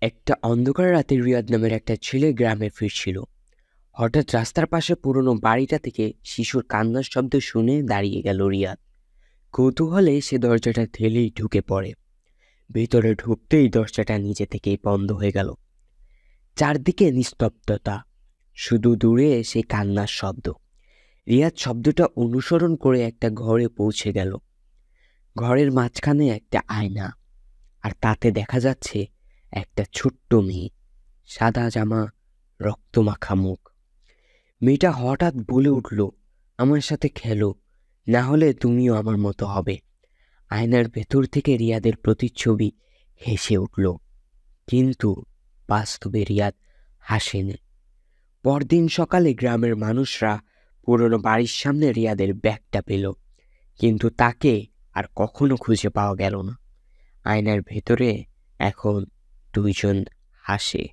একটা অন্ধকার রাতে রিয়াদ নামের একটা ছেলে গ্রামে ফিরছিল। হঠাৎ রাস্তার পাশে পুরনো বাড়িটা থেকে শিশুর কান্নার শব্দ শুনে দাঁড়িয়ে গেল রিয়াদ। কৌতূহলে সে দরজাটা ঠেলেই ঢুকে পড়ে। ভেতরে ঢুকতেই দরজাটা নিজে থেকেই বন্ধ হয়ে গেল। চারদিকে নিস্তব্ধতা, শুধু দূরে সেই কান্নার শব্দ। রিয়াদ শব্দটা অনুসরণ করে একটা ঘরে পৌঁছে গেল। ঘরের মাঝখানে একটা আয়না, আর তাতে দেখা যাচ্ছে একটা ছোট্ট মেয়ে, সাদা জামা, রক্তমাখা মুখ। মেয়েটা হঠাৎ বলে উঠল, আমার সাথে খেলো, না হলে তুমিও আমার মতো হবে। আয়নার ভেতর থেকে রিয়াদের প্রতিচ্ছবি হেসে উঠল, কিন্তু বাস্তবে রিয়াদ হাসেনি। পরদিন সকালে গ্রামের মানুষরা পুরনো বাড়ির সামনে রিয়াদের ব্যাগটা পেল, কিন্তু তাকে আর কখনো খুঁজে পাওয়া গেল না। আয়নার ভেতরে এখন দুইজন হাসে।